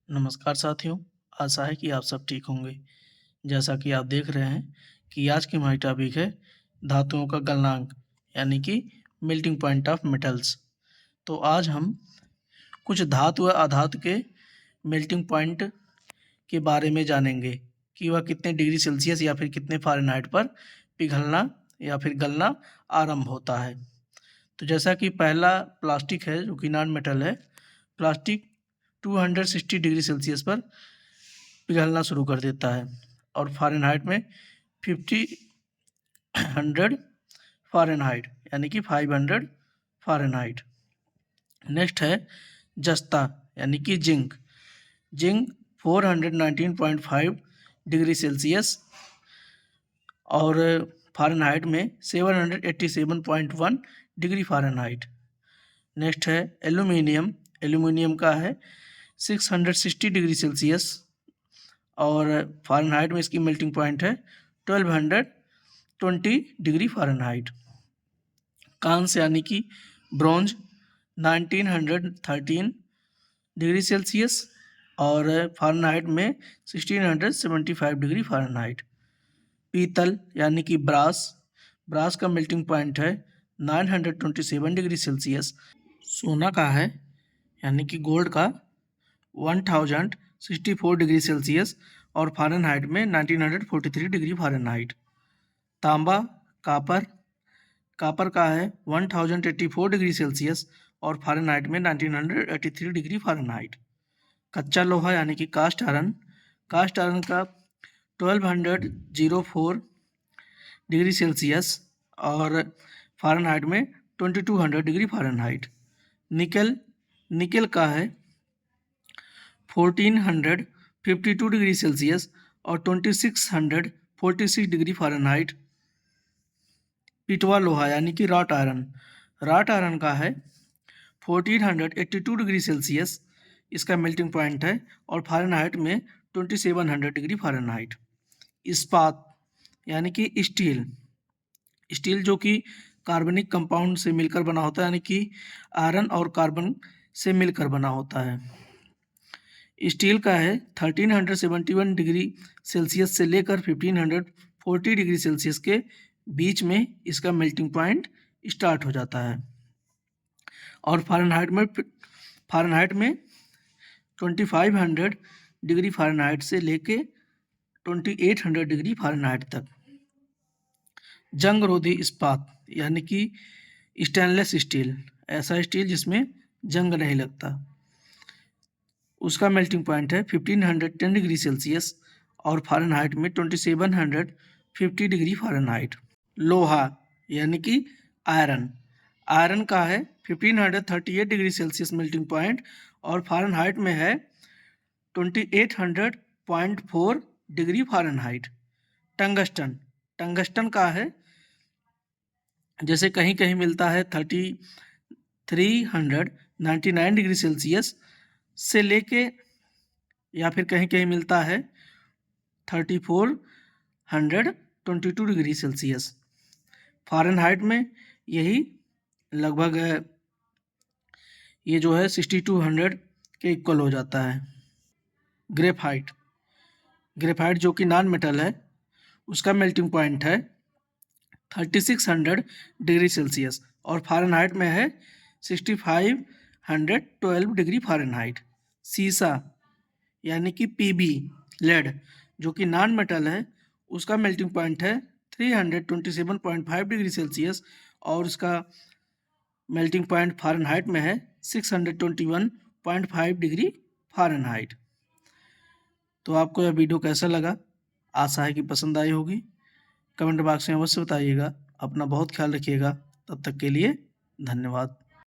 नमस्कार साथियों, आशा है कि आप सब ठीक होंगे। जैसा कि आप देख रहे हैं कि आज की हमारी टॉपिक है धातुओं का गलनांक यानी कि मेल्टिंग पॉइंट ऑफ मेटल्स। तो आज हम कुछ धातु व अधातु के मेल्टिंग पॉइंट के बारे में जानेंगे कि वह कितने डिग्री सेल्सियस या फिर कितने फ़ारेनहाइट पर पिघलना या फिर गलना आरंभ होता है। तो जैसा कि पहला प्लास्टिक है जो कि नॉन मेटल है। प्लास्टिक 260 डिग्री सेल्सियस पर पिघलना शुरू कर देता है और फ़ारेनहाइट में 100 फ़ारेनहाइट यानी कि 500 फ़ारेनहाइट। नेक्स्ट है जस्ता यानी कि जिंक। जिंक 419.5 डिग्री सेल्सियस और फ़ारेनहाइट में 787.1 डिग्री फ़ारेनहाइट। नेक्स्ट है एल्यूमिनियम। एल्यूमिनियम का है 660 डिग्री सेल्सियस और फ़ारेनहाइट में इसकी मेल्टिंग पॉइंट है 1220 डिग्री फ़ारेनहाइट। कांस्य यानी कि ब्रॉन्ज 1913 डिग्री सेल्सियस और फ़ारेनहाइट में 1675 डिग्री फ़ारेनहाइट। पीतल यानी कि ब्रास। ब्रास का मेल्टिंग पॉइंट है 927 डिग्री सेल्सियस। सोना का है यानी कि गोल्ड का 1064 डिग्री सेल्सियस और फ़ारेनहाइट में 1943 डिग्री फ़ारेनहाइट। तांबा कापर। कापर का है 1084 डिग्री सेल्सियस और फ़ारेनहाइट में 1983 डिग्री फ़ारेनहाइट। कच्चा लोहा यानी कि कास्ट आयरन। कास्ट आयरन का 1204 डिग्री सेल्सियस और फ़ारेनहाइट में 2200 डिग्री फ़ारेनहाइट। निकल। निकल का है 1452 डिग्री सेल्सियस और 2646 डिग्री फ़ारेनहाइट। पिटवा लोहा यानी कि रॉट आयरन। रॉट आयरन का है 1482 डिग्री सेल्सियस, इसका मेल्टिंग पॉइंट है और फ़ारेनहाइट में 2700 डिग्री फ़ारेनहाइट। इस्पात यानी कि स्टील। स्टील जो कि कार्बनिक कंपाउंड से मिलकर बना होता है यानी कि आयरन और कार्बन से मिलकर बना होता है। स्टील का है 1371 डिग्री सेल्सियस से लेकर 1540 डिग्री सेल्सियस के बीच में इसका मेल्टिंग पॉइंट स्टार्ट हो जाता है और फ़ारेनहाइट में 2500 डिग्री फ़ारेनहाइट से लेके 2800 डिग्री फ़ारेनहाइट तक। जंग रोधी इस्पात यानी कि स्टेनलेस स्टील, ऐसा स्टील जिसमें जंग नहीं लगता, उसका मेल्टिंग पॉइंट है 1510 डिग्री सेल्सियस और फ़ारेनहाइट में 2750 डिग्री फ़ारेनहाइट। लोहा यानी कि आयरन। आयरन का है 1538 डिग्री सेल्सियस मेल्टिंग पॉइंट और फ़ारेनहाइट में है 2800.4 डिग्री फ़ारेनहाइट। टंगस्टन। टंगस्टन का है जैसे कहीं कहीं मिलता है 3399 डिग्री सेल्सियस से लेके या फिर कहीं कहीं मिलता है 3422 डिग्री सेल्सियस। फ़ारेनहाइट में यही लगभग ये जो है 6200 के इक्वल हो जाता है। ग्रेफाइट। ग्रेफाइट जो कि नॉन मेटल है, उसका मेल्टिंग पॉइंट है 3600 डिग्री सेल्सियस और फ़ारेनहाइट में है 6512 डिग्री फ़ारेनहाइट। सीसा यानी कि पीबी लेड जो कि नॉन मेटल है, उसका मेल्टिंग पॉइंट है 327.5 डिग्री सेल्सियस और उसका मेल्टिंग पॉइंट फ़ारेनहाइट में है 621.5 डिग्री फ़ारेनहाइट। तो आपको यह वीडियो कैसा लगा? आशा है कि पसंद आई होगी। कमेंट बॉक्स में अवश्य बताइएगा। अपना बहुत ख्याल रखिएगा। तब तक के लिए धन्यवाद।